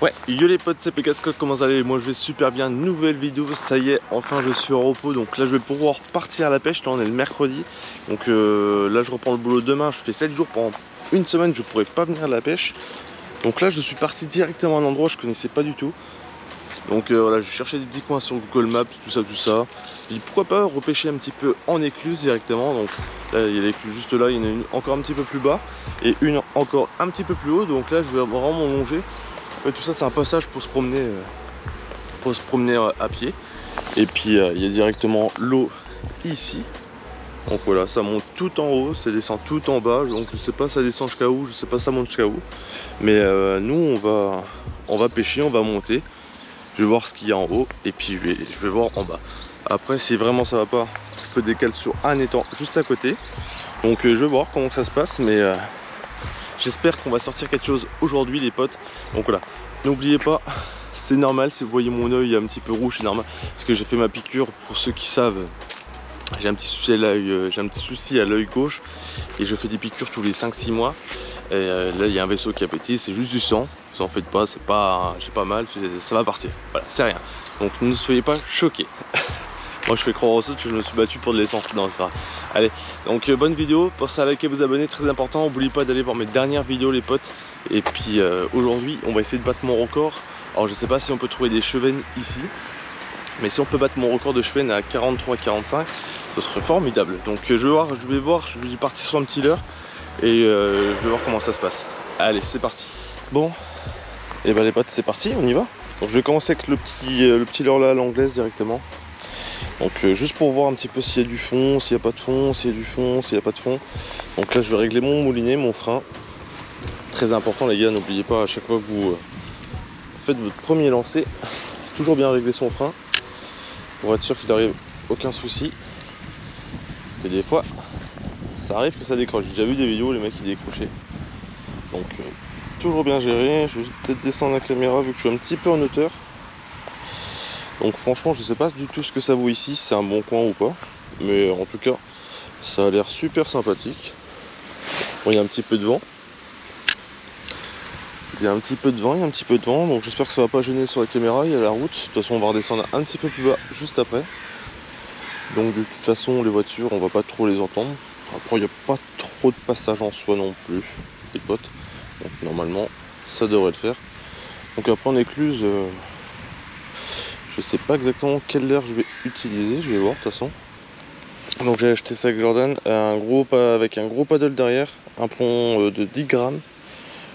Ouais, yo les potes, c'est Pécascotte, comment vous allez? Moi je vais super bien, nouvelle vidéo, ça y est, enfin je suis au repos, donc là je vais pouvoir partir à la pêche, là on est le mercredi, donc là je reprends le boulot demain, je fais 7 jours, pendant une semaine je pourrais pas venir à la pêche, donc là je suis parti directement à un endroit que je connaissais pas du tout, donc voilà, je cherchais des petits coins sur Google Maps, tout ça, j'ai dit pourquoi pas repêcher un petit peu en écluse directement, donc là il y a l'écluse juste là, il y en a une encore un petit peu plus bas, et une encore un petit peu plus haut, donc là je vais vraiment longer. Ouais, tout ça c'est un passage pour se promener à pied, et puis il y a directement l'eau ici, donc voilà, ça monte tout en haut, ça descend tout en bas, donc je sais pas ça descend jusqu'à où, je sais pas ça monte jusqu'à où, mais nous on va pêcher, on va monter, je vais voir ce qu'il y a en haut et puis je vais voir en bas. Après si vraiment ça va pas, je peux décaler sur un étang juste à côté, donc je vais voir comment ça se passe, mais j'espère qu'on va sortir quelque chose aujourd'hui les potes. Donc voilà, n'oubliez pas, c'est normal si vous voyez mon œil un petit peu rouge, c'est normal parce que j'ai fait ma piqûre. Pour ceux qui savent, j'ai un petit souci à l'œil gauche et je fais des piqûres tous les 5-6 mois. Et là il y a un vaisseau qui a pété, c'est juste du sang, vous en faites pas, c'est pas, j'ai pas mal, ça va partir, voilà, c'est rien. Donc ne soyez pas choqués. Moi je fais croire aux autres que je me suis battu pour de l'essence. Non, c'est vrai. Allez, donc bonne vidéo, pensez à liker, vous abonner, très important. N'oubliez pas d'aller voir mes dernières vidéos les potes. Et puis aujourd'hui on va essayer de battre mon record. Alors je sais pas si on peut trouver des chevennes ici, mais si on peut battre mon record de chevennes à 43-45, ce serait formidable. Donc je vais partir sur un petit leurre et je vais voir comment ça se passe. Allez, c'est parti. Bon, et ben les potes, c'est parti, on y va. Donc je vais commencer avec le petit leurre là à l'anglaise directement. Donc juste pour voir un petit peu s'il y a du fond, s'il n'y a pas de fond, s'il y a du fond, s'il n'y a pas de fond. Donc là je vais régler mon moulinet, mon frein. Très important les gars, n'oubliez pas à chaque fois que vous faites votre premier lancer, toujours bien régler son frein pour être sûr qu'il n'arrive aucun souci. Parce que des fois ça arrive que ça décroche. J'ai déjà vu des vidéos où les mecs ils décrochaient. Donc toujours bien géré. Je vais peut-être descendre la caméra vu que je suis un petit peu en hauteur. Donc franchement je sais pas du tout ce que ça vaut ici, si c'est un bon coin ou pas, mais en tout cas ça a l'air super sympathique. Bon, il y a un petit peu de vent, donc j'espère que ça va pas gêner sur la caméra. Il y a la route, de toute façon on va redescendre un petit peu plus bas juste après, donc de toute façon les voitures on va pas trop les entendre. Après il n'y a pas trop de passage en soi non plus les potes, donc normalement ça devrait le faire. Donc après en écluse, je sais pas exactement quel leurre je vais utiliser, je vais voir de toute façon. Donc j'ai acheté ça avec Jordan, avec un gros paddle derrière, un plomb de 10 grammes.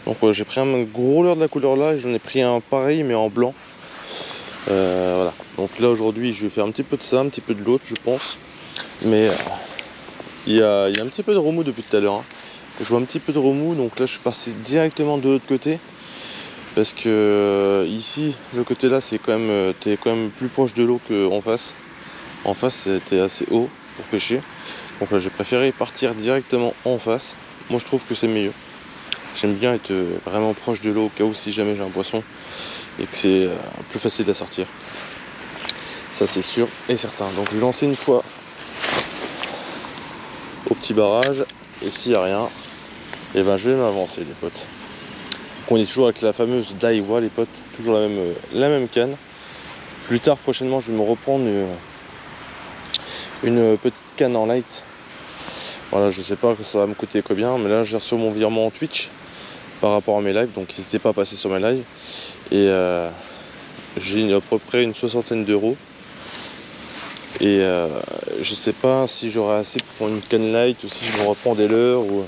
Donc ouais, j'ai pris un gros leurre de la couleur là et j'en ai pris un pareil mais en blanc. Voilà, donc là aujourd'hui je vais faire un petit peu de ça, un petit peu de l'autre je pense. Mais il y a un petit peu de remous depuis tout à l'heure, hein. Je vois un petit peu de remous, donc là je suis passé directement de l'autre côté. Parce que ici, le côté là, c'est quand même, t'es quand même plus proche de l'eau qu'en face. En face, c'était assez haut pour pêcher. Donc là, j'ai préféré partir directement en face. Moi, je trouve que c'est mieux. J'aime bien être vraiment proche de l'eau au cas où si jamais j'ai un poisson et que c'est plus facile à sortir. Ça, c'est sûr et certain. Donc, je vais lancer une fois au petit barrage et s'il n'y a rien, et ben je vais m'avancer, les potes. On est toujours avec la fameuse Daiwa les potes, toujours la même canne. Plus tard prochainement je vais me reprendre une petite canne en light. Voilà, je sais pas que ça va me coûter combien, mais là j'ai reçu mon virement en Twitch par rapport à mes lives, donc n'hésitez pas à passer sur mes lives. Et j'ai à peu près une 60aine d'euros. Et je sais pas si j'aurai assez pour une canne light ou si je me reprends des leurres ou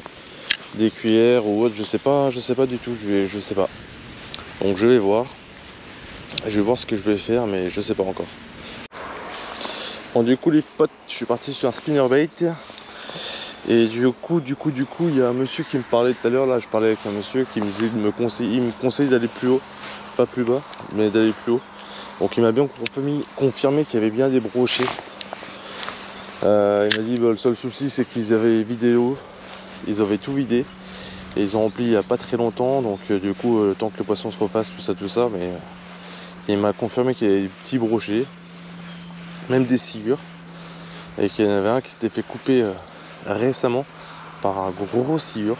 des cuillères ou autre, je sais pas du tout, je sais pas. Donc je vais voir ce que je vais faire, mais je sais pas encore. Bon, du coup les potes, je suis parti sur un spinnerbait et du coup il y a un monsieur qui me parlait tout à l'heure. Là je parlais avec un monsieur qui me disait il me conseille d'aller plus haut, pas plus bas mais d'aller plus haut. Donc il m'a bien confirmé qu'il y avait bien des brochets. Il m'a dit bah, le seul souci c'est qu'ils avaient vidé l'eau. Ils avaient tout vidé et ils ont rempli il n'y a pas très longtemps, donc du coup tant que le poisson se refasse tout ça, mais il m'a confirmé qu'il y avait des petits brochets, même des sciures, et qu'il y en avait un qui s'était fait couper récemment par un gros sciure.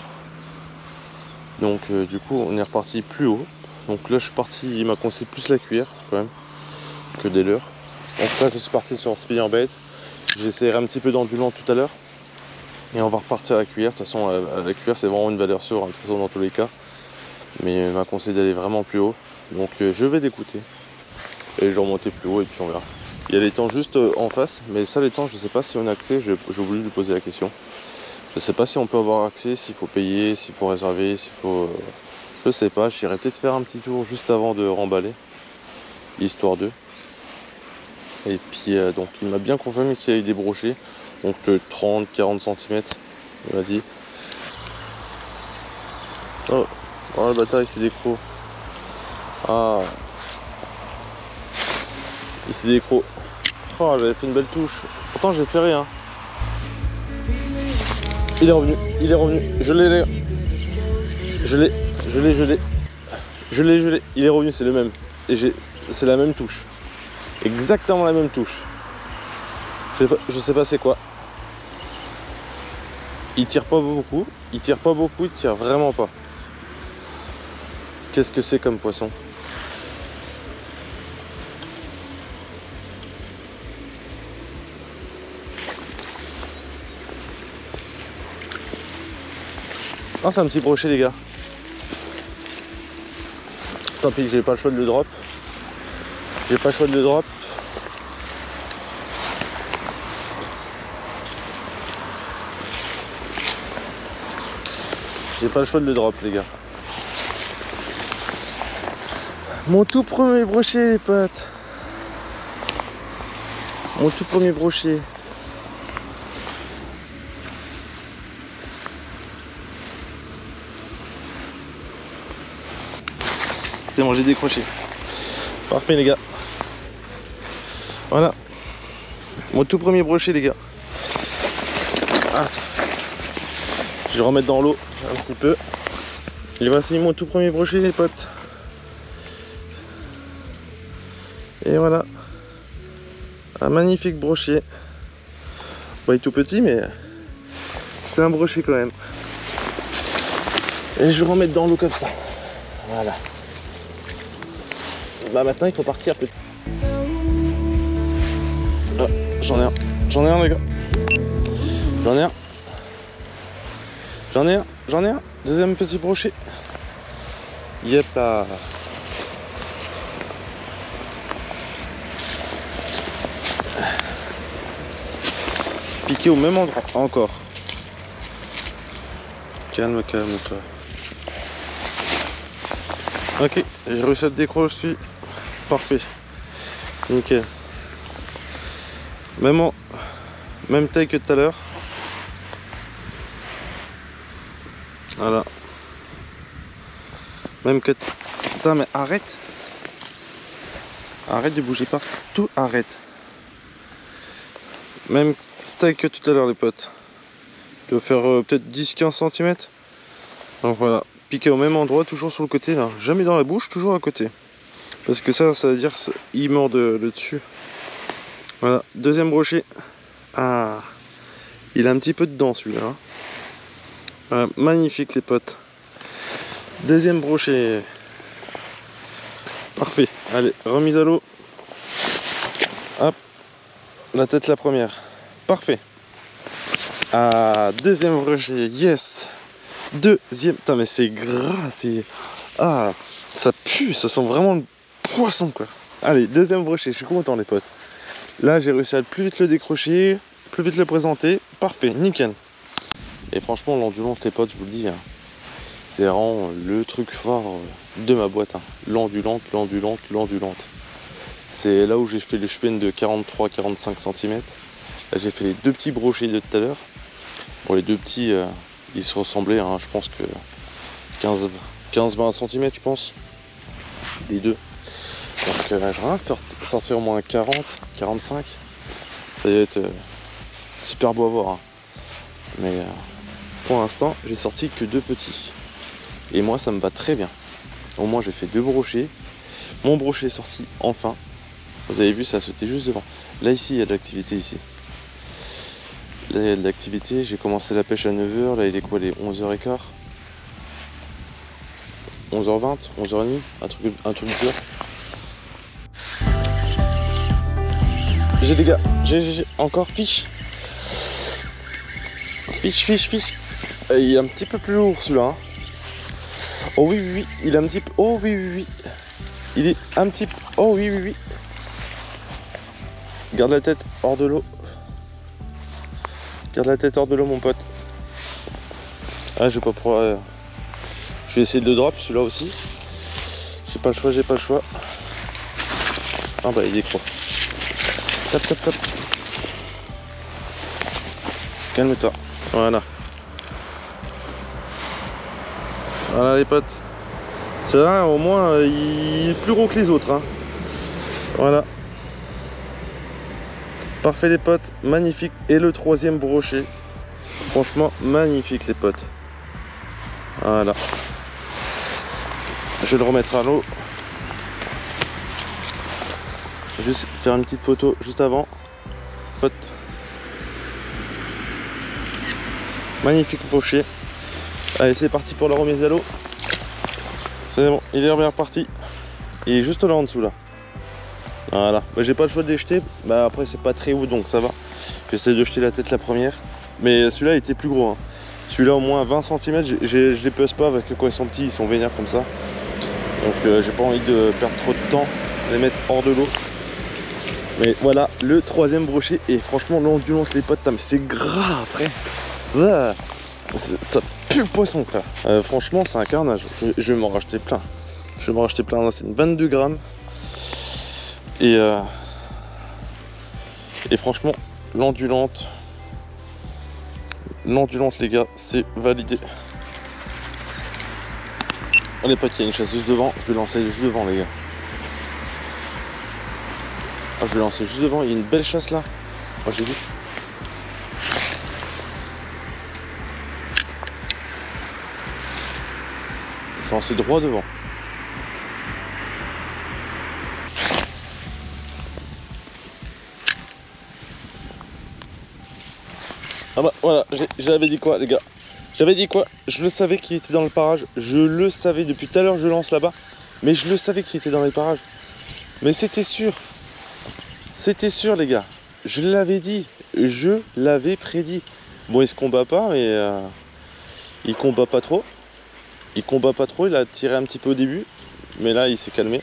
Donc du coup on est reparti plus haut. Donc là je suis parti, il m'a conseillé plus la cuillère quand même que des leurres. Donc là je suis parti sur spinnerbait. J'essaierai un petit peu d'ondulant tout à l'heure. Et on va repartir à la cuillère. De toute façon la cuillère c'est vraiment une valeur sûre hein, de toute façon dans tous les cas. Mais il m'a conseillé d'aller vraiment plus haut. Donc je vais l'écouter. Et je vais remonter plus haut et puis on verra. Il y a l'étang juste en face. Mais ça l'étang je sais pas si on a accès. J'ai voulu lui poser la question. Je sais pas si on peut avoir accès, s'il faut payer, s'il faut réserver, s'il faut... Je sais pas, j'irai peut-être faire un petit tour juste avant de remballer. Histoire d'eux. Et puis donc il m'a bien confirmé qu'il y avait des brochets. Donc 30-40 cm, il m'a dit. Oh, oh le bâtard il s'est décro. Ah. Il s'est décro. Oh j'avais fait une belle touche. Pourtant j'ai fait rien. Il est revenu, je l'ai les gars. Je l'ai, il est revenu, c'est le même. Et c'est la même touche. Exactement la même touche. Je sais pas c'est quoi. Il tire pas beaucoup, il tire vraiment pas. Qu'est-ce que c'est comme poisson? Ah, c'est un petit brochet les gars. Tant pis, j'ai pas le choix de le drop. J'ai pas le choix de le drop. J'ai pas le choix de le drop les gars. Mon tout premier brochet les potes. Mon tout premier brochet. C'est bon, j'ai décroché. Parfait les gars. Voilà. Mon tout premier brochet les gars. Ah. Je vais le remettre dans l'eau un petit peu. Et voici mon tout premier brochet les potes. Et voilà. Un magnifique brochet. Bon, il est tout petit mais c'est un brochet quand même. Et je vais le remettre dans l'eau comme ça. Voilà. Bah maintenant il faut partir plus. Ah, j'en ai un les gars. J'en ai un. Deuxième petit brochet. Yep là. Piqué au même endroit encore. Calme-toi. Ok, j'ai réussi à le décrocher. Parfait. Nickel. Même taille que tout à l'heure. Voilà. Même que... Putain mais arrête. Arrête de bouger pas. Tout arrête. Même taille que tout à l'heure les potes. Il doit faire peut-être 10-15 cm. Donc voilà. Piqué au même endroit, toujours sur le côté là. Jamais dans la bouche, toujours à côté. Parce que ça veut dire qu'il mord le dessus. Voilà, deuxième brochet. Ah, il a un petit peu de dents celui-là. Hein. Voilà, magnifique les potes. Deuxième brochet. Parfait. Allez, remise à l'eau. Hop. La tête la première. Parfait. Ah, deuxième brochet. Yes. Deuxième. Putain mais c'est gras. C'est... Ah, ça pue. Ça sent vraiment le poisson quoi. Allez, deuxième brochet. Je suis content les potes. Là j'ai réussi à plus vite le décrocher, plus vite le présenter, parfait, nickel. Et franchement l'ondulante les potes, je vous le dis, hein, c'est vraiment le truc fort de ma boîte. Hein. L'ondulante. C'est là où j'ai fait les cheveux de 43-45 cm. Là j'ai fait les deux petits brochets de tout à l'heure. Pour les deux petits, ils se ressemblaient, hein, je pense que 15-20 cm je pense. Les deux. Donc j'aimerais faire sortir au moins 40, 45. Ça va être super beau à voir. Hein. Mais pour l'instant, j'ai sorti que deux petits. Et moi, ça me va très bien. Au moins, j'ai fait deux brochets. Mon brochet est sorti enfin. Vous avez vu, ça a sauté juste devant. Là, ici, il y a de l'activité ici. Là il y a de l'activité, j'ai commencé la pêche à 9 h, là il est quoi, les 11 h 15, 11 h 20, 11 h 30, un truc dur. J'ai les gars, j'ai encore fiche. Fiche. Il est un petit peu plus lourd celui-là. Hein. Oh oui, il est un petit peu. Oh oui. Il est un petit peu. Oh oui. Garde la tête hors de l'eau. Garde la tête hors de l'eau, mon pote. Ah, je vais pas pouvoir. Je vais essayer de le drop celui-là aussi. J'ai pas le choix. Ah bah il décroît. Top. Calme-toi. Voilà les potes. Celui-là au moins il est plus gros que les autres. Hein. Voilà. Parfait les potes, magnifique. Et le troisième brochet. Franchement magnifique les potes. Voilà. Je vais le remettre à l'eau. Juste faire une petite photo juste avant. Pote. Magnifique brochet. Allez, c'est parti pour la remise à l'eau. C'est bon, il est bien reparti. Il est juste là en dessous là. Voilà. Bah, j'ai pas le choix de les jeter. Bah après c'est pas très haut donc ça va. J'essaie de jeter la tête la première. Mais celui-là était plus gros. Hein. Celui-là au moins 20 cm. Je les pèse pas avec quand ils sont petits, ils sont vénères comme ça. Donc j'ai pas envie de perdre trop de temps, les mettre hors de l'eau. Mais voilà le troisième brochet. Et franchement l'ondulance les potes, mais c'est gras frère. Ouais. Ça pue le poisson frère. Franchement c'est un carnage. Je vais m'en racheter plein. Là, c'est une 22 grammes. Et franchement l'ondulante les gars, c'est validé. On est pas qu'il y a une chasseuse devant. Je vais lancer juste devant les gars. Ah, je vais lancer juste devant. Il y a une belle chasse là. Moi j'ai vu. Je vais lancer droit devant. Ah bah voilà, j'avais dit quoi les gars? J'avais dit quoi? Je le savais qu'il était dans le parage. Je le savais depuis tout à l'heure, je lance là-bas. Mais je le savais qu'il était dans les parages. Mais c'était sûr. C'était sûr les gars. Je l'avais dit. Je l'avais prédit. Bon il se combat pas mais il combat pas trop. Il a tiré un petit peu au début. Mais là il s'est calmé.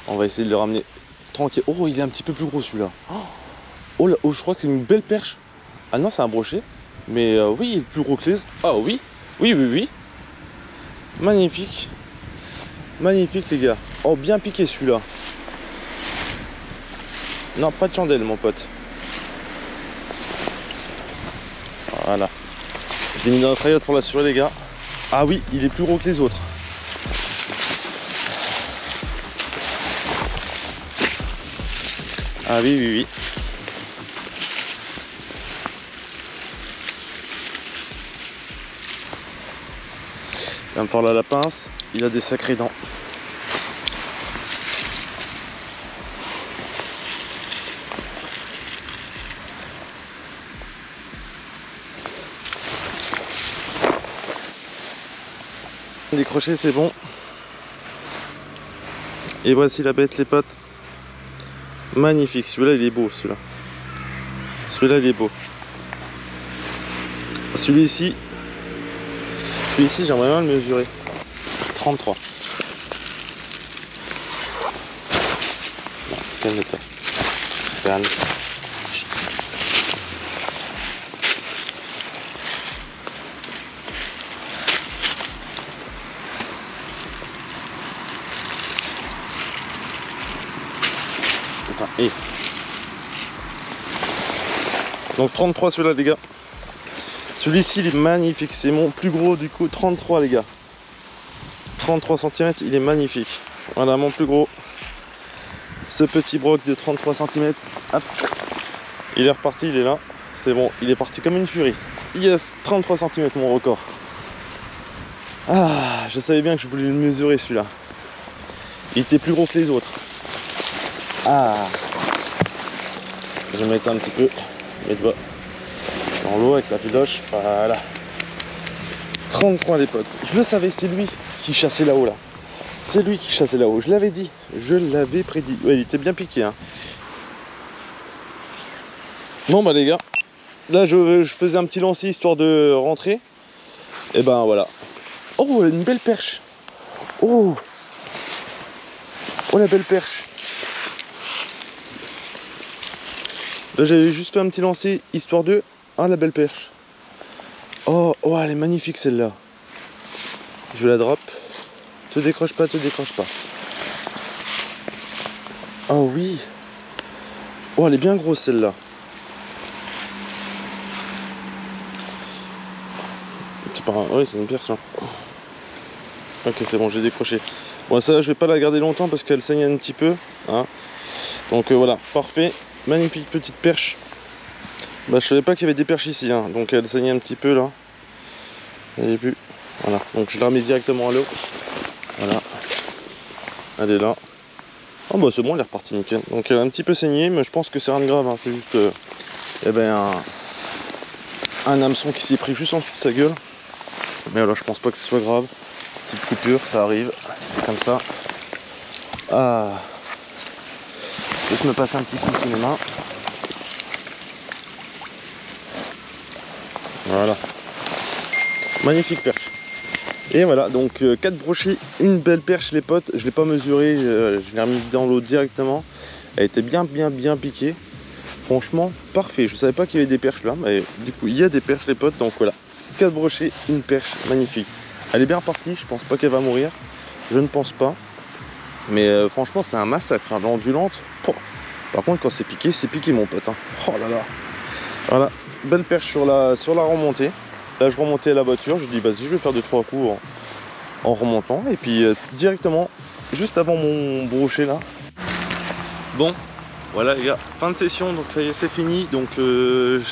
On va essayer de le ramener tranquille. Oh il est un petit peu plus gros celui-là. Oh là, oh, je crois que c'est une belle perche. Ah non c'est un brochet. Mais oui il est plus gros que les... Ah oui. Magnifique. Magnifique les gars. Oh bien piqué celui-là. Non pas de chandelle mon pote. Voilà. Je l'ai mis dans la traillotte pour l'assurer les gars. Ah oui il est plus gros que les autres. Ah oui. Il va me faire là la pince. Il a des sacrées dents. Décroché c'est bon. Et voici la bête les potes. Magnifique, celui-là il est beau celui-là. Celui-là il est beau. Celui-ci j'aimerais bien le mesurer. 33. Calme-toi. Calme. Et donc 33 celui-là les gars. Celui-ci il est magnifique. C'est mon plus gros du coup. 33 les gars. 33 cm il est magnifique. Voilà mon plus gros. Ce petit broc de 33 cm. Hop. Il est reparti, il est là. C'est bon, il est parti comme une furie. Yes, 33 cm mon record. Ah, je savais bien que je voulais le mesurer celui-là. Il était plus gros que les autres. Ah, je vais mettre un petit peu mes doigts dans l'eau avec la pédoche, voilà. 33 les potes, je le savais, c'est lui qui chassait là-haut là. C'est lui qui chassait là-haut, je l'avais dit, je l'avais prédit. Ouais, il était bien piqué hein. Bon bah les gars, là je faisais un petit lancer histoire de rentrer. Et ben voilà. Oh, une belle perche. Oh, oh la belle perche. Là j'avais juste fait un petit lancer histoire de... Ah la belle perche. Oh, oh elle est magnifique celle-là. Je la drop. Te décroche pas, te décroche pas. Oh oui. Oh elle est bien grosse celle-là. C'est pas un... Oui c'est une perche hein. Ok c'est bon j'ai décroché. Bon ça je vais pas la garder longtemps parce qu'elle saigne un petit peu hein. Donc voilà, parfait. Magnifique petite perche. Bah je savais pas qu'il y avait des perches ici hein. Donc elle saignait un petit peu là. Vous avez vu. Voilà, donc je la remets directement à l'eau. Voilà. Elle est là. Oh bah c'est bon, elle est repartie nickel. Donc elle a un petit peu saigné, mais je pense que c'est rien de grave hein. C'est juste eh ben, un hameçon qui s'est pris juste en dessous de sa gueule. Mais alors je pense pas que ce soit grave. Petite coupure, ça arrive. C'est comme ça. Ah. Je me passe un petit coup sous les mains. Voilà. Magnifique perche. Et voilà, donc 4 brochets, une belle perche les potes. Je l'ai pas mesuré, je l'ai remis dans l'eau directement. Elle était bien piquée. Franchement, parfait. Je savais pas qu'il y avait des perches là, mais du coup il y a des perches les potes. Donc voilà, 4 brochets, une perche, magnifique. Elle est bien repartie, je pense pas qu'elle va mourir. Je ne pense pas. Mais franchement c'est un massacre, hein, l'ondulante. Par contre quand c'est piqué mon pote hein. Oh là là. Voilà, belle perche sur la remontée. Là je remontais à la voiture, je dis vas-y je vais faire 2-3 coups en remontant. Et puis directement, juste avant mon brochet là. Bon, voilà les gars, fin de session, donc ça y est c'est fini. Donc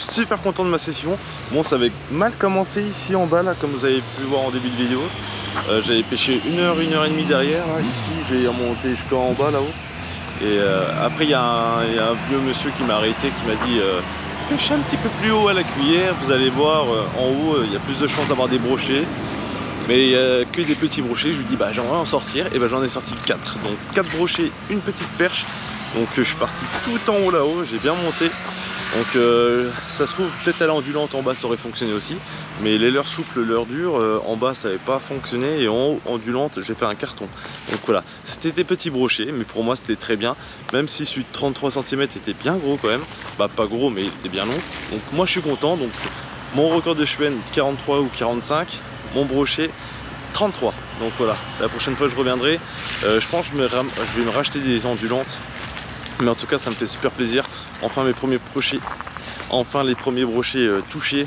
super content de ma session. Bon ça avait mal commencé ici en bas là, comme vous avez pu voir en début de vidéo. J'avais pêché 1 heure et demie derrière, là. Ici j'ai remonté jusqu'en bas là-haut. Et après il y a un vieux monsieur qui m'a arrêté, qui m'a dit pêchez un petit peu plus haut à la cuillère, vous allez voir en haut il y a plus de chances d'avoir des brochets. Mais il n'y a que des petits brochets. Je lui dis bah j'aimerais en sortir, et bah j'en ai sorti 4. Donc 4 brochets, une petite perche. Donc je suis parti tout en haut là-haut, j'ai bien monté. Donc ça se trouve peut-être à l'ondulante en bas ça aurait fonctionné aussi. Mais les leurres souples, leurres dures, en bas ça n'avait pas fonctionné. Et en haut, ondulante, j'ai fait un carton. Donc voilà, c'était des petits brochets, mais pour moi c'était très bien. Même si celui de 33 cm était bien gros quand même. Bah pas gros mais il était bien long. Donc moi je suis content. Donc mon record de Schwen 43 ou 45. Mon brochet 33. Donc voilà, la prochaine fois je reviendrai. Je pense que je vais me racheter des ondulantes. Mais en tout cas ça me fait super plaisir. Enfin mes premiers brochets, enfin les premiers brochets touchés,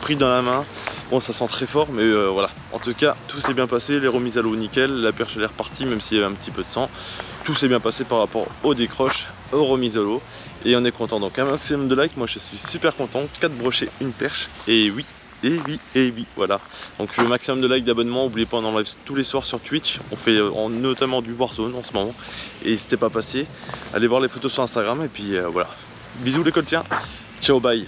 pris dans la main. Bon ça sent très fort, mais voilà. En tout cas tout s'est bien passé, les remises à l'eau nickel, la perche elle est repartie même s'il y avait un petit peu de sang. Tout s'est bien passé par rapport aux décroches, aux remises à l'eau. Et on est content, donc un maximum de likes, moi je suis super content. 4 brochets, une perche, et oui. Et oui, voilà. Donc le maximum de likes, d'abonnements, n'oubliez pas, on en live tous les soirs sur Twitch. On fait notamment du Warzone en ce moment. Et n'hésitez pas à passer, allez voir les photos sur Instagram. Et puis voilà. Bisous les coltiens. Ciao, bye.